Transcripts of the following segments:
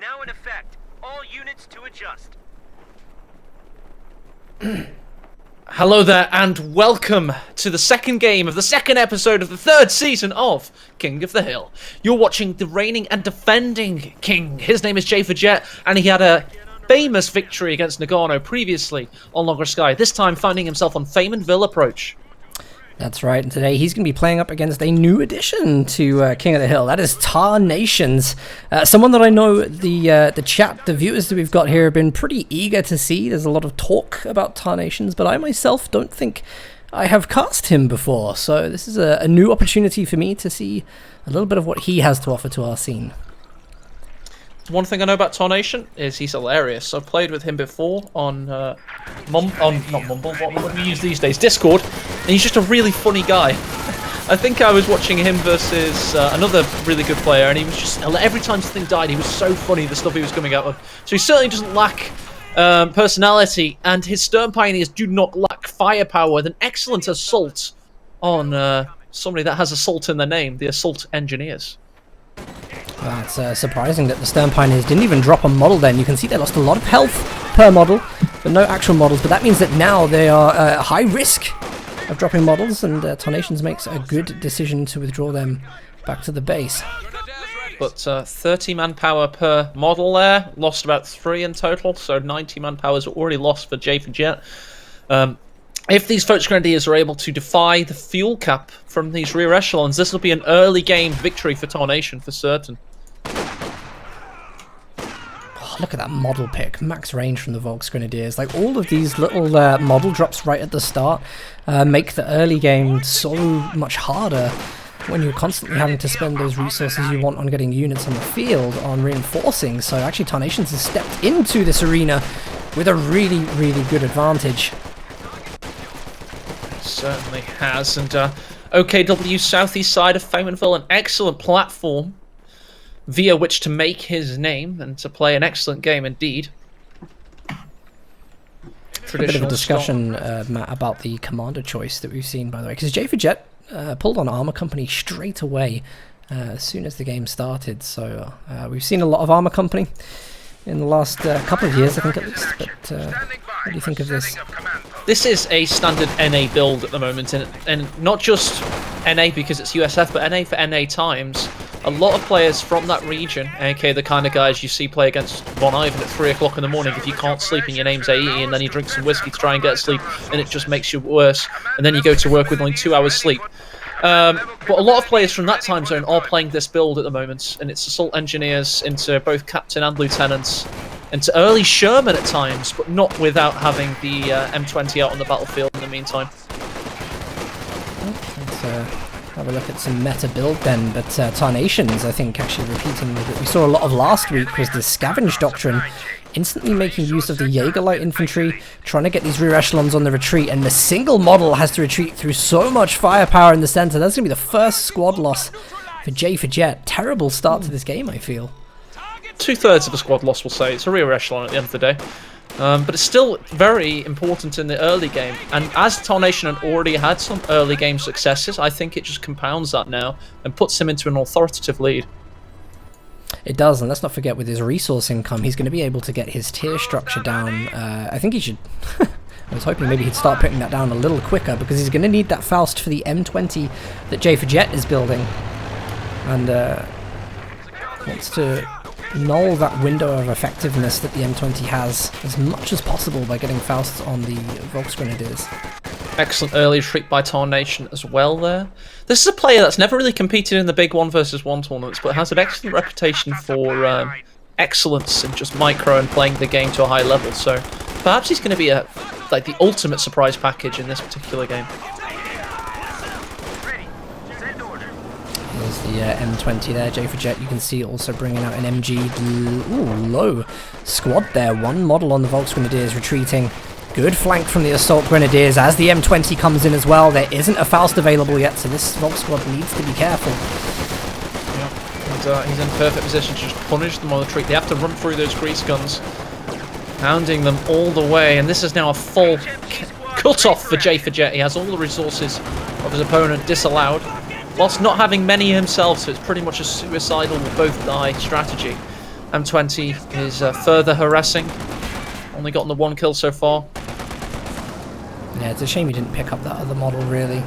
now in effect. All units to adjust. Hello there, and welcome to the second game of the second episode of the third season of King of the Hill. You're watching the reigning and defending king. His name is J4Jet, and he had a famous victory against Nagano previously on Longer Sky, this time finding himself on Feynmanville Approach. That's right, and today he's going to be playing up against a new addition to King of the Hill. That is Tarnation. Someone that I know the chat, the viewers that we've got here have been pretty eager to see. There's a lot of talk about Tarnation, but I myself don't think I have cast him before. So this is a new opportunity for me to see a little bit of what he has to offer to our scene. One thing I know about Tarnation is he's hilarious. I've played with him before on not Mumble, what would we use these days? Discord, and he's just a really funny guy. I think I was watching him versus another really good player, and he was just, every time something died, he was so funny, the stuff he was coming out with. So he certainly doesn't lack personality, and his Stern Pioneers do not lack firepower with an excellent assault on somebody that has assault in their name, the Assault Engineers. Well, it's surprising that the Stern Pioneers didn't even drop a model then. You can see they lost a lot of health per model, but no actual models. But that means that now they are high risk of dropping models, and Tarnation makes a good decision to withdraw them back to the base. But 30 manpower per model there, lost about 3 in total, so 90 manpower is already lost for J4Jet. If these Volks Grenadiers are able to defy the fuel cap from these rear echelons, this will be an early game victory for Tarnation for certain. Oh, look at that model pick, max range from the Volks Grenadiers. Like, all of these little model drops right at the start make the early game so much harder when you're constantly having to spend those resources you want on getting units on the field, on reinforcing. So actually Tarnation has stepped into this arena with a really, really good advantage. Certainly has, and OKW southeast side of Feynmanville, an excellent platform via which to make his name and to play an excellent game indeed. A bit of a discussion, Matt, about the commander choice that we've seen, by the way, because J4Jet pulled on Armor Company straight away as soon as the game started. So we've seen a lot of Armor Company in the last couple of years, I think, at least. But what do you think of this? This is a standard NA build at the moment, and not just NA because it's USF, but NA for NA times. A lot of players from that region, aka the kind of guys you see play against Von Ivan at 3 o'clock in the morning if you can't sleep and your name's AE, and then you drink some whiskey to try and get sleep, and it just makes you worse, and then you go to work with only 2 hours sleep. But a lot of players from that time zone are playing this build at the moment, and it's Assault Engineers into both Captain and Lieutenants, into early Sherman at times, but not without having the M20 out on the battlefield in the meantime. Let's have a look at some meta build then, but Tarnations, I think, actually repeating what we saw a lot of last week was the Scavenge Doctrine, instantly making use of the Jaeger Light Infantry, trying to get these rear echelons on the retreat, and the single model has to retreat through so much firepower in the center. That's going to be the first squad loss for J4Jet. Terrible start to this game, I feel. 2/3 of a squad loss, we'll say. It's a rear echelon at the end of the day. But it's still very important in the early game. And as Tarnation had already had some early game successes, I think it just compounds that now and puts him into an authoritative lead. It does, and let's not forget with his resource income, he's going to be able to get his tier structure down. I think he should... I was hoping maybe he'd start putting that down a little quicker, because he's going to need that Faust for the M20 that J4Jet is building. And wants to null that window of effectiveness that the M20 has as much as possible by getting Fausts on the Volks Grenadiers. Excellent early retreat by Tarnation as well there. This is a player that's never really competed in the big 1v1 tournaments, but has an excellent reputation for excellence in just micro and playing the game to a high level, so perhaps he's going to be like the ultimate surprise package in this particular game. There's the M20 there, J4Jet. You can see also bringing out an MG low squad there. One model on the Volks Grenadiers retreating. Good flank from the Assault Grenadiers as the M20 comes in as well. There isn't a Faust available yet, so this Volks squad needs to be careful. Yeah, and he's in perfect position to just punish them on the retreat. They have to run through those grease guns, hounding them all the way, and this is now a full cut-off for J4Jet. He has all the resources of his opponent disallowed, whilst not having many himself, so it's pretty much a suicidal will both die strategy. M20 is further harassing. Only gotten the 1 kill so far. Yeah, it's a shame he didn't pick up that other model, really.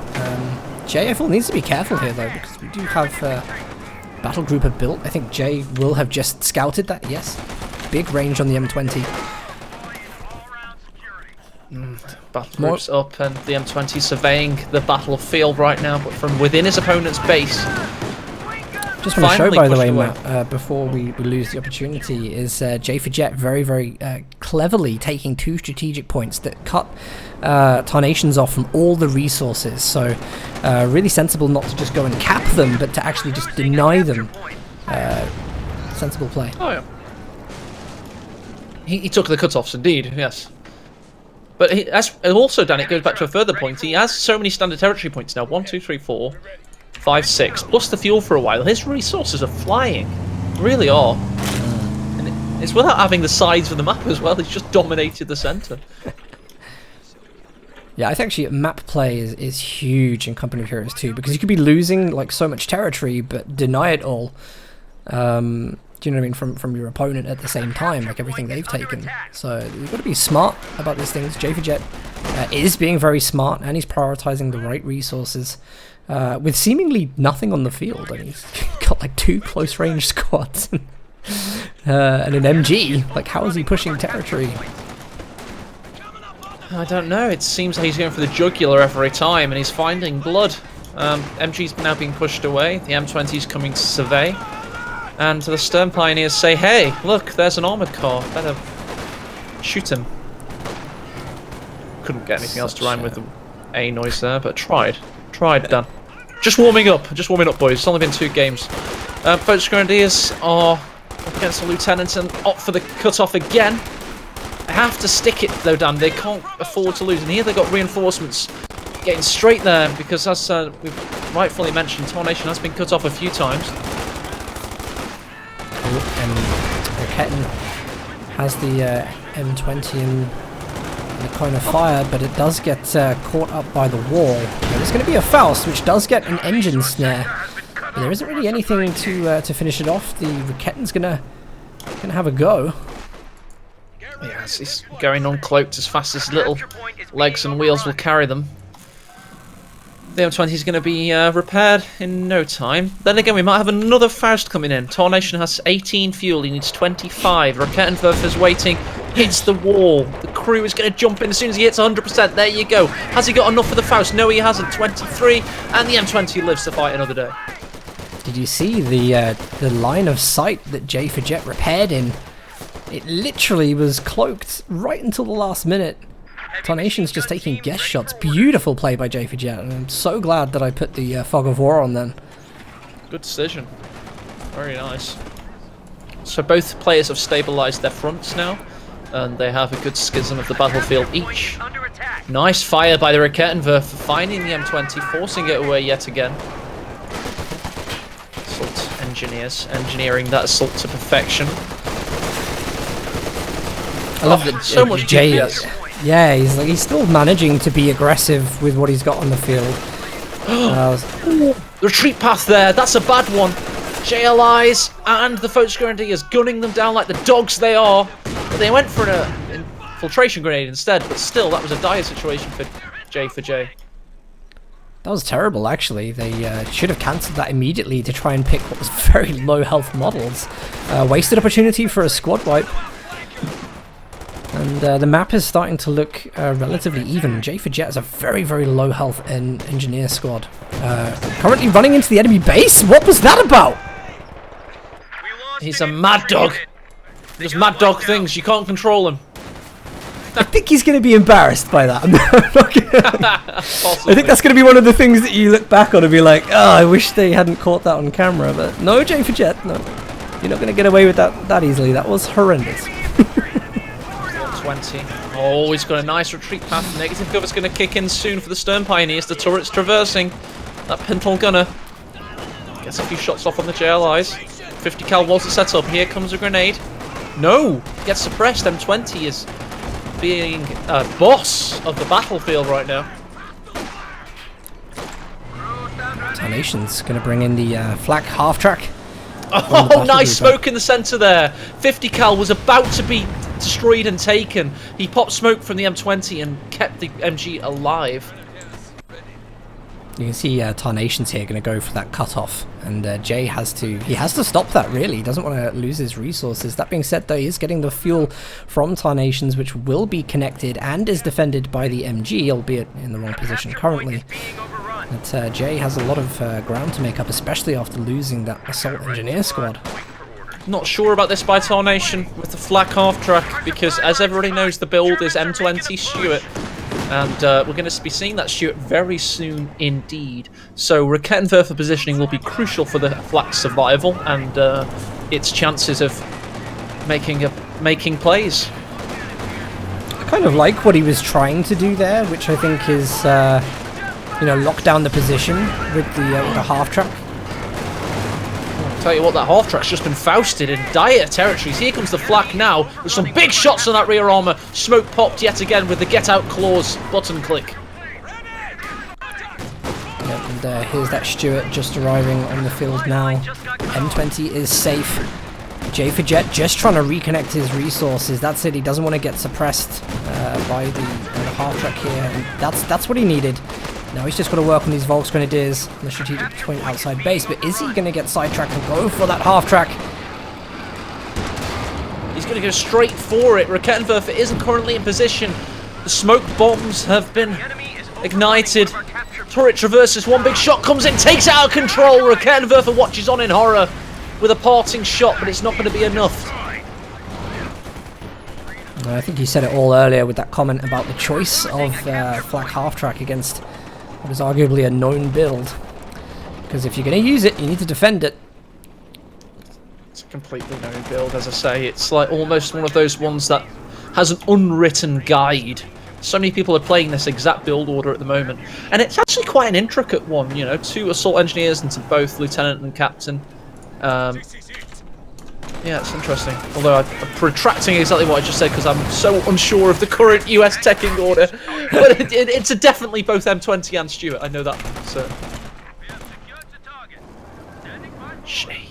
Jay, I feel, needs to be careful here, though, because we do have Battle Grouper built. I think Jay will have just scouted that, yes. Big range on the M20. Battle Group's up, and the M20 surveying the battlefield right now, but from within his opponent's base. Just want to show, by the way, Matt, before we lose the opportunity, is J4Jet very, very cleverly taking 2 strategic points that cut Tarnations off from all the resources. So really sensible not to just go and cap them, but to actually just deny them. Sensible play. Oh, yeah. He took the cut-offs, indeed, yes. But he has also done, it goes back to a further point, he has so many standard territory points now. 1, 2, 3, 4, 5, 6, plus the fuel for a while. His resources are flying. Really are. And it's without having the sides of the map as well, he's just dominated the centre. Yeah, I think actually map play is huge in Company of Heroes 2, because you could be losing like so much territory, but deny it all. Do you know what I mean? From your opponent at the same time, like everything they've taken. So you've got to be smart about these things. J4Jet is being very smart, and he's prioritizing the right resources with seemingly nothing on the field. I mean, he's got like 2 close range squads and an MG. Like, how is he pushing territory? I don't know. It seems like he's going for the jugular every time, and he's finding blood. MG's now being pushed away. The M20's coming to survey. And the Stern Pioneers say, hey, look, there's an armoured car. Better shoot him. Couldn't get anything else to rhyme with the A noise there, but tried. Tried, Dan. Just warming up, boys. It's only been 2 games. KotH Grenadiers are up against the Lieutenant and opt for the cut-off again. They have to stick it, though, Dan. They can't afford to lose. And here they've got reinforcements getting straight there, because as we've rightfully mentioned, Tarnation has been cut off a few times. Ketten has the M20 in the cone of fire, but it does get caught up by the wall. There's going to be a Faust, which does get an engine snare, but there isn't really anything to finish it off. The Ketten's gonna have a go. Yes, he's going uncloaked as fast as little legs and wheels will carry them. The M20 is going to be repaired in no time. Then again, we might have another Faust coming in. Tarnation has 18 fuel, he needs 25. Rakettenwerfer is waiting, hits the wall. The crew is going to jump in as soon as he hits 100%. There you go. Has he got enough for the Faust? No, he hasn't. 23, and the M20 lives to fight another day. Did you see the line of sight that J4Jet repaired in? It literally was cloaked right until the last minute. Tarnation's just taking guess shots. Beautiful play by J4Jet, and I'm so glad that I put the Fog of War on then. Good decision. Very nice. So both players have stabilised their fronts now, and they have a good schism of the battlefield each. Nice fire by the Rakettenwerfer, finding the M20, forcing it away yet again. Assault engineers, engineering that assault to perfection. I love that so much GPS. Yeah, he's still managing to be aggressive with what he's got on the field. Retreat path there, that's a bad one. JLIs and the KotH Grenadiers gunning them down like the dogs they are. But they went for an infiltration grenade instead, but still, that was a dire situation for J4J. That was terrible, actually. They should have cancelled that immediately to try and pick what was very low health models. Wasted opportunity for a squad wipe. And the map is starting to look relatively even. J4Jet has a very, very low health engineer squad. Currently running into the enemy base? What was that about? He's a mad dog. Just mad dog things, you can't control him. I think he's going to be embarrassed by that. I think that's going to be one of the things that you look back on and be like, oh, I wish they hadn't caught that on camera. But no, J4Jet, no. You're not going to get away with that easily. That was horrendous. 20. Oh, he's got a nice retreat path. Negative cover's going to kick in soon for the Stern Pioneers. The turret's traversing. That pintle gunner gets a few shots off on the JLIs. 50 cal was the setup. Here comes a grenade. No! Gets suppressed. M20 is being boss of the battlefield right now. Tarnation's going to bring in the flak half-track. Oh, nice smoke in the center there. 50 cal was about to be destroyed and taken. He popped smoke from the M20 and kept the MG alive. You can see Tarnation's here going to go for that cutoff, and Jay has to stop that, really. He doesn't want to lose his resources. That being said, though, he is getting the fuel from Tarnations, which will be connected and is defended by the MG, albeit in the wrong position currently. But Jay has a lot of ground to make up, especially after losing that assault engineer squad. Not sure about this by Tarnation with the flak half-track, because as everybody knows, the build is M20 Stuart. And we're going to be seeing that Stuart very soon indeed. So Rakettenwerfer positioning will be crucial for the flak survival and its chances of making plays. I kind of like what he was trying to do there, which I think is, lock down the position with the half-track. Tell you what, that half-track's just been fousted in dire territories. Here comes the flak now, with some big shots on that rear armour. Smoke popped yet again with the get out clause button click. Yep, and here's that Stuart just arriving on the field now. M20 is safe. J4Jet just trying to reconnect his resources. That's it, he doesn't want to get suppressed by the half-track here. And that's what he needed. Now he's just got to work on these Volks Grenadiers on the strategic point outside base, but is he going to get sidetracked and go for that half-track? He's going to go straight for it. Rakettenwerfer isn't currently in position. The smoke bombs have been ignited. Turret traverses, one big shot comes in, takes it out of control. Rakettenwerfer watches on in horror with a parting shot, but it's not going to be enough. I think you said it all earlier with that comment about the choice of flak half-track against what is arguably a known build. Because if you're going to use it, you need to defend it. It's a completely known build, as I say. It's like almost one of those ones that has an unwritten guide. So many people are playing this exact build order at the moment. And it's actually quite an intricate one, 2 assault engineers into both lieutenant and captain. Yeah, it's interesting. Although I'm protracting exactly what I just said because I'm so unsure of the current US teching order. But it's definitely both M20 and Stuart. I know that for certain. Shame.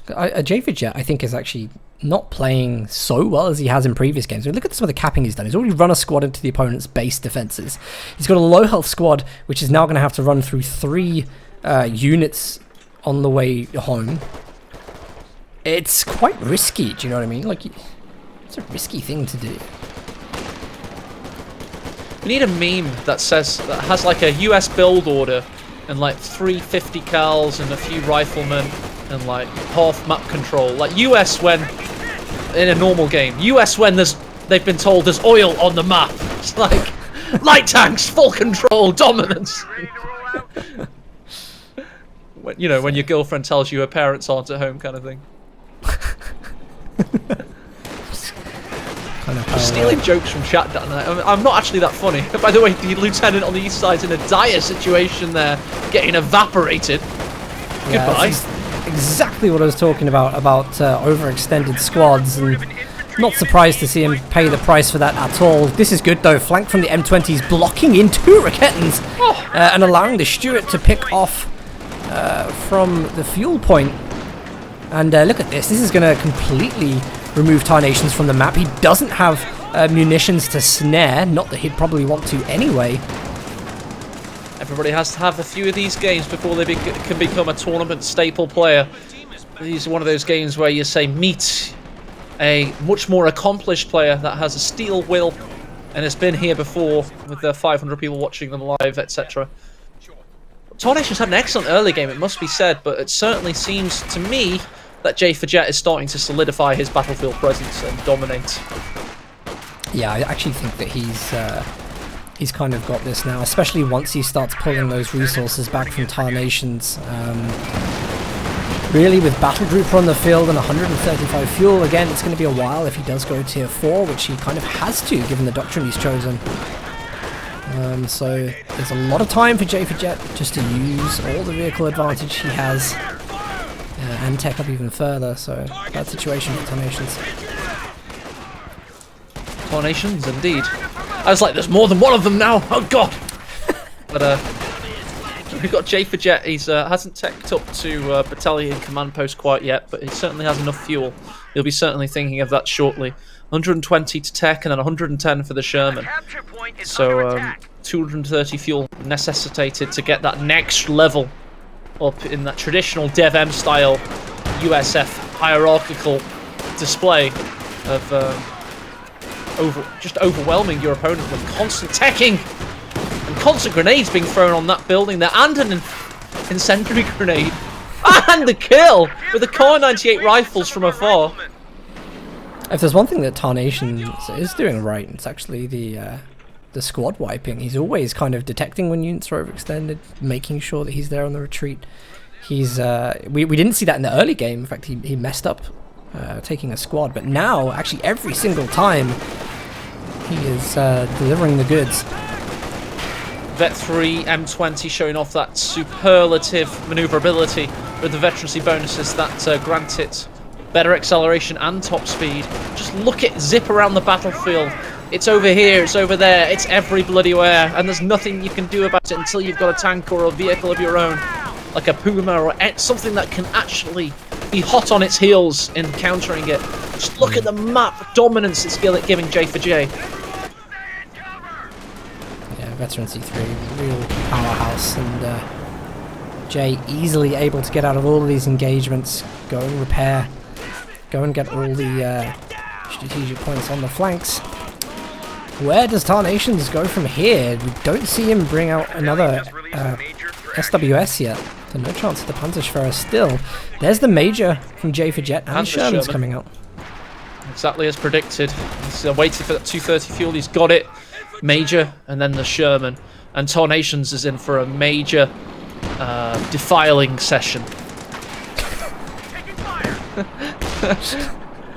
J4Jet, I think, is actually not playing so well as he has in previous games. I mean, look at some of the capping he's done. He's already run a squad into the opponent's base defenses. He's got a low health squad, which is now going to have to run through 3 units on the way home. It's quite risky, do you know what I mean? Like, it's a risky thing to do. We need a meme that has like a US build order and like 350 cals and a few riflemen and like half map control. Like US when in a normal game. US when they've been told there's oil on the map. It's like light tanks, full control, dominance. When, when your girlfriend tells you her parents aren't at home, kind of thing. Stealing jokes from chat that night. I'm not actually that funny. By the way, the lieutenant on the east side's in a dire situation there, getting evaporated. Yeah, goodbye. Exactly what I was talking about overextended squads, and not surprised to see him pay the price for that at all. This is good though, flank from the M20s, blocking in 2 Rakettens and allowing the Stuart to pick off from the fuel point. And look at this is going to completely remove Tarnations from the map. He doesn't have munitions to snare, not that he'd probably want to anyway. Everybody has to have a few of these games before they can become a tournament staple player. These are one of those games where you say meet a much more accomplished player that has a steel will and has been here before with the 500 people watching them live, etc. Tarnation's had an excellent early game, it must be said, but it certainly seems to me that J4Jet is starting to solidify his battlefield presence and dominate. Yeah, I actually think that he's kind of got this now, especially once he starts pulling those resources back from Tarnations. Really, with Battle Grouper on the field and 135 fuel, again, it's going to be a while if he does go tier 4, which he kind of has to, given the doctrine he's chosen. So there's a lot of time for J4Jet just to use all the vehicle advantage he has and tech up even further. So bad situation for Tarnations. Tarnations, indeed. I was like, there's more than one of them now. Oh god. But we've got J for Jet. He's hasn't teched up to battalion command post quite yet, but he certainly has enough fuel. He'll be certainly thinking of that shortly. 120 to tech and then 110 for the Sherman. So 230 fuel necessitated to get that next level up in that traditional DevM style USF hierarchical display of just overwhelming your opponent with constant teching and constant grenades being thrown on that building there, and an incendiary grenade, and the kill with the Core 98 rifles from afar. If there's one thing that Tarnation is doing right, it's actually the squad wiping. He's always kind of detecting when units are overextended, making sure that he's there on the retreat. He's we didn't see that in the early game. In fact, he messed up taking a squad, but now actually every single time he is delivering the goods. Vet 3 M20 showing off that superlative maneuverability with the veterancy bonuses that grant it better acceleration and top speed. Just look at zip around the battlefield. It's over here, it's over there, it's every bloody where, and there's nothing you can do about it until you've got a tank or a vehicle of your own, like a Puma or something that can actually be hot on its heels in countering it. Just look at the map dominance it's giving J for J. Yeah, Veteran C3, real powerhouse, and J easily able to get out of all of these engagements, go and repair, go and get all the strategic points on the flanks. Where does Tarnations go from here? We don't see him bring out another SWS yet, so no chance of the Panzerschwer still. There's the Major from J for Jet, and Sherman's coming out. Exactly as predicted. He's waiting for that 230 fuel, he's got it. Major, and then the Sherman. And Tarnations is in for a major defiling session.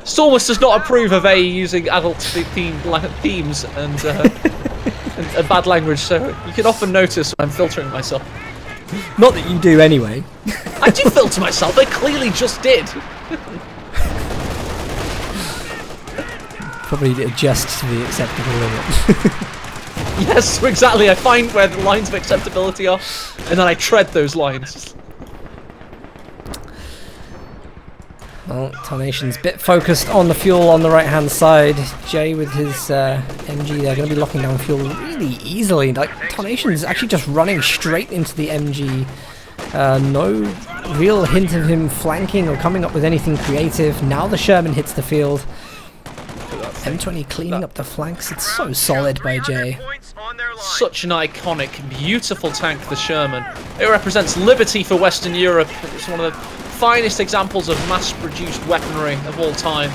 Stormus does not approve of A using adult-themed themes and bad language, so you can often notice when I'm filtering myself. Not that you do anyway. I do filter myself, I clearly just did. Probably adjust to the acceptable limit. Yes, exactly. I find where the lines of acceptability are, and then I tread those lines. Well, Tarnation's bit focused on the fuel on the right-hand side. Jay with his MG, they're going to be locking down fuel really easily. Like, Tarnation's actually just running straight into the MG. No real hint of him flanking or coming up with anything creative. Now the Sherman hits the field. M20 cleaning up the flanks. It's so solid by Jay. Such an iconic, beautiful tank, the Sherman. It represents liberty for Western Europe. It's one of the finest examples of mass-produced weaponry of all time.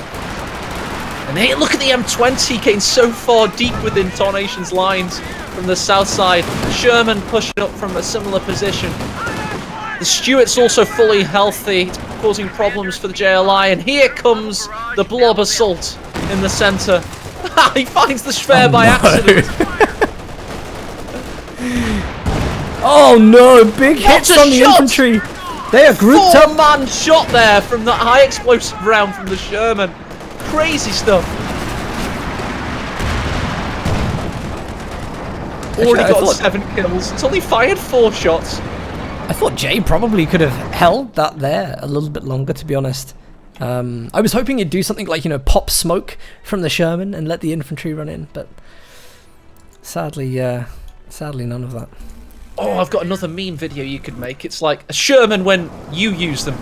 And hey, look at the M20 getting so far deep within Tarnation's lines from the south side. Sherman pushing up from a similar position. The Stuart's also fully healthy, it's causing problems for the JLI, and here comes the blob assault in the centre. He finds the Schwer by accident. Oh no, big hits on the infantry. They are grouped up. Four-man shot there from the high explosive round from the Sherman. Crazy stuff. Already got 7 kills. It's only fired 4 shots. I thought Jay probably could have held that there a little bit longer, to be honest. I was hoping he'd do something like, you know, pop smoke from the Sherman and let the infantry run in, but sadly none of that. Oh, I've got another meme video you could make. It's like a Sherman when you use them.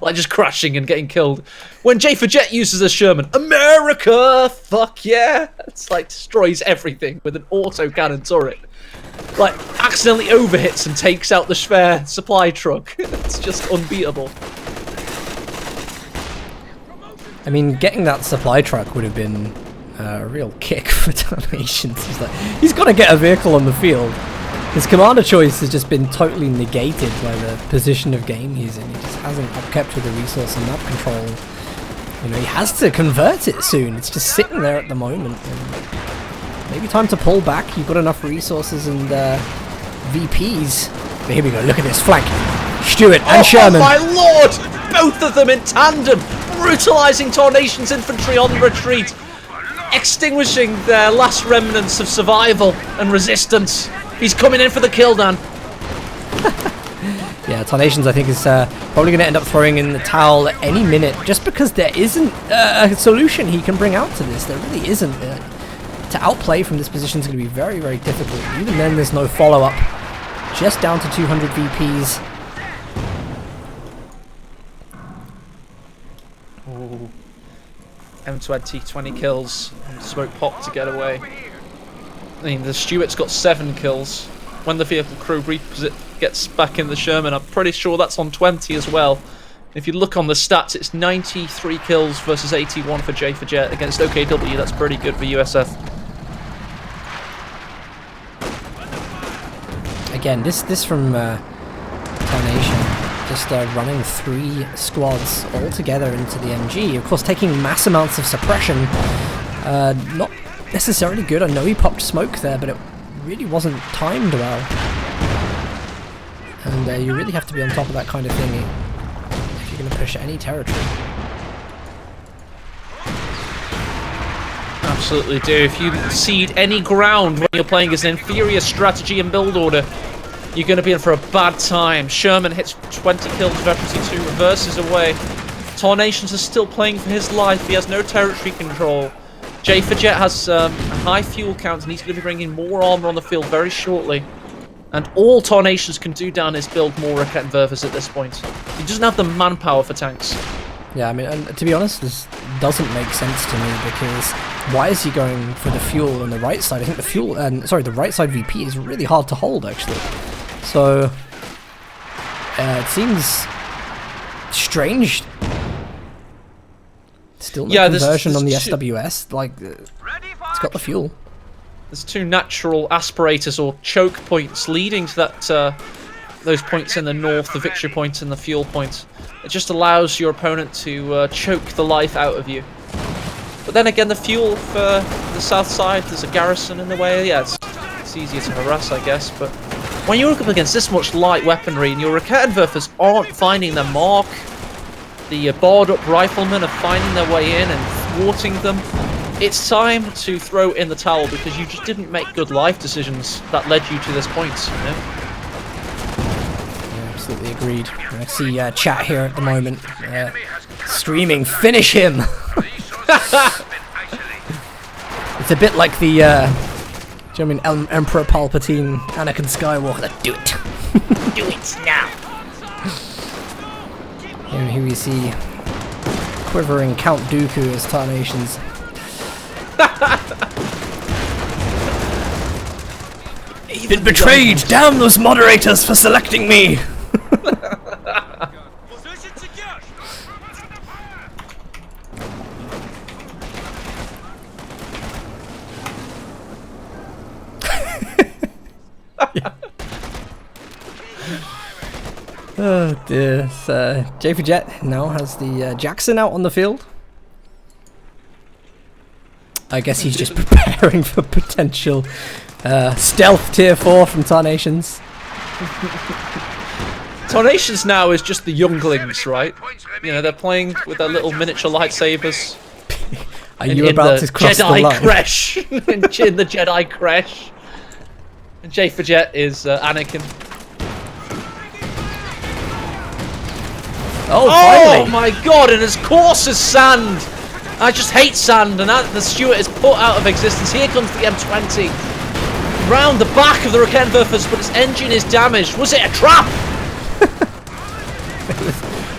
Like just crashing and getting killed. When J for Jet uses a Sherman, America, fuck yeah! It's like destroys everything with an auto-cannon turret. Like accidentally overhits and takes out the Schwer supply truck. It's just unbeatable. I mean, getting that supply truck would have been a real kick for Tarnations. He's got to get a vehicle on the field. His commander choice has just been totally negated by the position of game he's in. He just hasn't upkept with the resource and map control. You know, he has to convert it soon. It's just sitting there at the moment. And maybe time to pull back. You've got enough resources and VPs. But here we go. Look at this flank. Stuart and Sherman. Oh my lord! Both of them in tandem, brutalizing Tarnation's infantry on retreat. extinguishing their last remnants of survival and resistance. He's coming in for the kill, Dan. Yeah, Tarnations, I think, is probably going to end up throwing in the towel at any minute, just because there isn't a solution he can bring out to this. There really isn't. To outplay from this position is going to be very, very difficult. Even then, there's no follow-up. Just down to 200 VPs. Ooh. M20, 20 kills. Smoke pop to get away. I mean, the Stuart's got 7 kills. When the vehicle crew gets back in the Sherman, I'm pretty sure that's on 20 as well. If you look on the stats, it's 93 kills versus 81 for J4Jet against OKW. That's pretty good for USF. Again, this from Tarnation, just running 3 squads all together into the MG. Of course, taking mass amounts of suppression. Not necessarily good. I know he popped smoke there, but it really wasn't timed well. And you really have to be on top of that kind of thing if you're going to push any territory. Absolutely do. If you cede any ground when you're playing as an inferior strategy and build order, you're going to be in for a bad time. Sherman hits 20 kills, Veteran 2 reverses away. Tarnations is still playing for his life. He has no territory control. J4Jet has a high fuel count, and he's going to be bringing more armor on the field very shortly. And all Tarnations can do down is build more Raketenwerfers at this point. He doesn't have the manpower for tanks. Yeah, I mean, and to be honest, this doesn't make sense to me, because why is he going for the fuel on the right side? I think the fuel, the right side VP is really hard to hold, actually. So, it seems strange. Still no conversion on the SWS, like, it's got the fuel. There's 2 natural aspirators or choke points leading to that, those points in the north, the victory point and the fuel point. It just allows your opponent to choke the life out of you. But then again, the fuel for the south side, there's a garrison in the way. Yeah, it's easier to harass, I guess. But when you're up against this much light weaponry and your Raketenwerfers aren't finding their mark, the barred-up riflemen are finding their way in and thwarting them, it's time to throw in the towel, because you just didn't make good life decisions that led you to this point, you know? Yeah, absolutely agreed. I see chat here at the moment streaming, finish him! It's a bit like the, do you know what I mean, Emperor Palpatine, Anakin Skywalker. Do it! Do it now. Here we see quivering Count Dooku as Tarnations. Been betrayed! Damn those moderators for selecting me! Oh dear. J4Jet now has the Jackson out on the field. I guess he's just preparing for potential stealth tier 4 from Tarnations. Tarnations now is just the younglings, right? You know, they're playing with their little miniature lightsabers. Are you about to cross the line? Crash. In the Jedi crash. And J4Jet is Anakin. Oh, finally! My god, and as coarse as sand! I just hate sand, and the Stuart is put out of existence. Here comes the M20. Round the back of the Raketenwerfers, but its engine is damaged. Was it a trap?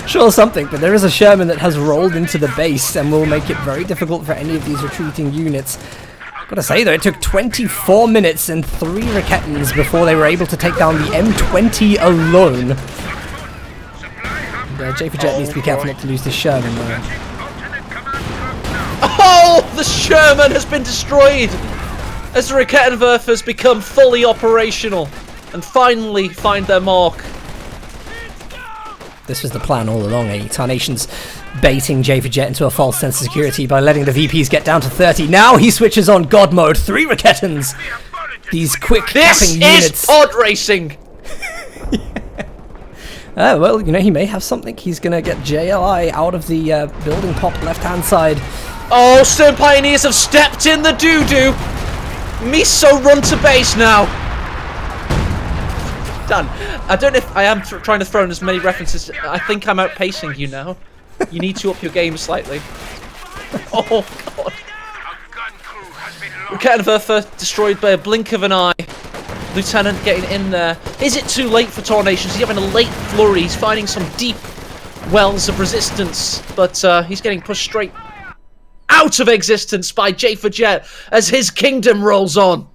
Sure, something, but there is a Sherman that has rolled into the base and will make it very difficult for any of these retreating units. Gotta say though, it took 24 minutes and 3 Raketens before they were able to take down the M20 alone. J4Jet needs to be careful not to lose this Sherman though. Oh! The Sherman has been destroyed! As the Raketenwerfers become fully operational and finally find their mark. This was the plan all along, eh? Tarnation's baiting J4Jet into a false sense of security by letting the VPs get down to 30. Now he switches on God mode. 3 Raketens! These quick capping units. This is pod racing! Well, you know, he may have something. He's going to get JLI out of the building pop left-hand side. Oh, Stone Pioneers have stepped in the doo-doo. Miso run to base now. Dan, I don't know if I am trying to throw in as many references. I think I'm outpacing you now. You need to up your game slightly. Oh, God. Rukettenwerfer destroyed by a blink of an eye. Lieutenant getting in there. Is it too late for Tarnation? He's having a late flurry. He's finding some deep wells of resistance, but he's getting pushed straight out of existence by J for Jet as his kingdom rolls on.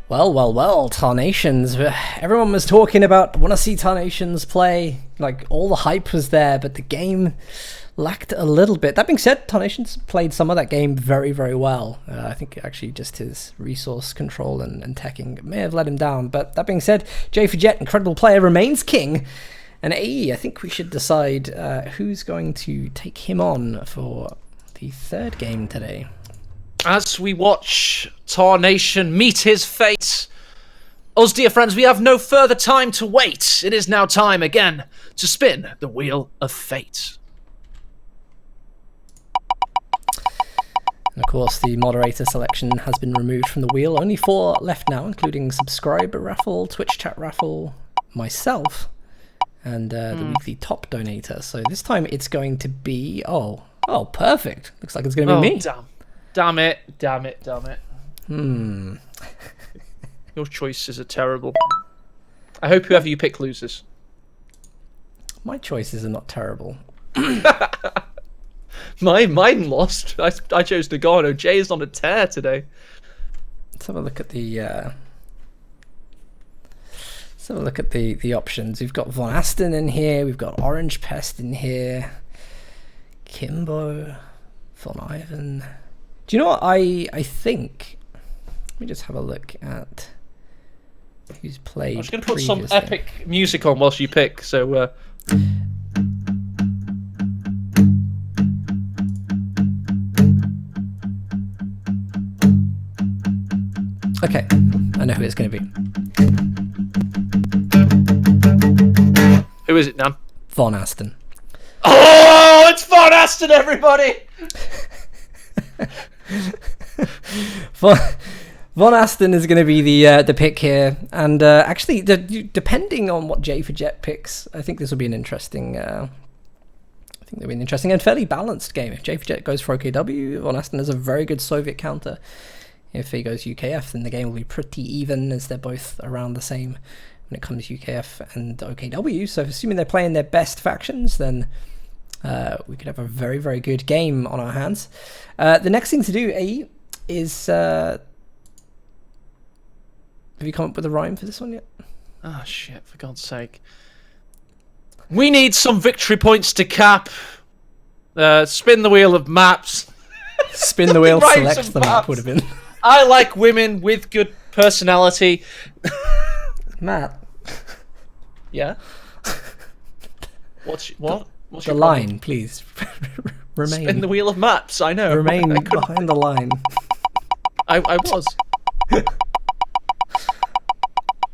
Well, Tarnations. Everyone was talking about, want to see Tarnations play. Like, all the hype was there, but the game lacked a little bit. That being said, Tarnations played some of that game very, very well. I think actually just his resource control and teching may have let him down. But that being said, J for Jet, incredible player, remains king. And AE, I think we should decide who's going to take him on for the third game today. As we watch Tarnation meet his fate, us dear friends, we have no further time to wait. It is now time again to spin the wheel of fate. And of course, the moderator selection has been removed from the wheel. Only 4 left now, including subscriber raffle, Twitch chat raffle, myself, and the weekly top donator. So this time it's going to be oh, perfect. Looks like it's going to be me. Damn it. Your choices are terrible. I hope whoever you pick loses. My choices are not terrible. Mine lost. I chose Nagano. Jay is on a tear today. Let's have a look at the options. We've got Von Asten in here. We've got Orange Pest in here. Kimbo, Von Ivan. Do you know what I think? Let me just have a look at who's played. I'm just going to put some epic music on whilst you pick. So. Okay, I know who it's going to be. Who is it, Nam? Von Asten. Oh, it's Von Asten, everybody! Von Asten is going to be the pick here, and actually, depending on what J for Jet picks, I think this will be an interesting. I think there'll be an interesting and fairly balanced game. If J for Jet goes for OKW, Von Asten has a very good Soviet counter. If he goes UKF, then the game will be pretty even, as they're both around the same when it comes to UKF and OKW. So, assuming they're playing their best factions, then we could have a very, very good game on our hands. The next thing to do, AE, is... have you come up with a rhyme for this one yet? Oh, shit, for God's sake. We need some victory points to cap. Spin the wheel of maps. Spin the wheel, select the map would have been. I like women with good personality. Matt. Yeah? What's the your line, problem? Please. Remain. Spin the wheel of maps, I know. Remain behind the line. I was.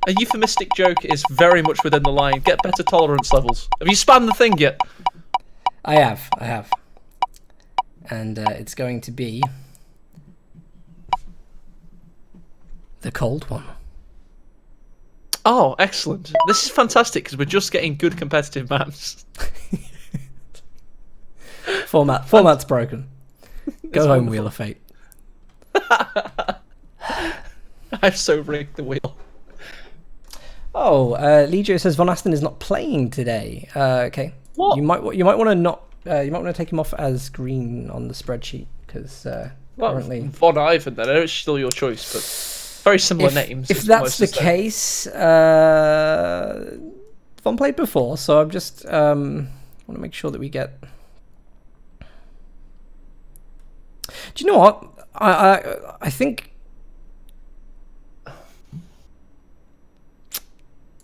A euphemistic joke is very much within the line. Get better tolerance levels. Have you spanned the thing yet? I have. And it's going to be the cold one. Oh, excellent. This is fantastic because we're just getting good competitive maps. Format's broken. Go home, Wheel of Fate. I've so rigged the wheel. Oh, Legio says Von Asten is not playing today. Okay. What? You might want to not. You might want to take him off as green on the spreadsheet because currently Von Ivan. Then I know it's still your choice, but very similar names. If that's the case, Von played before, so I'm just want to make sure that we get. Do you know what? I think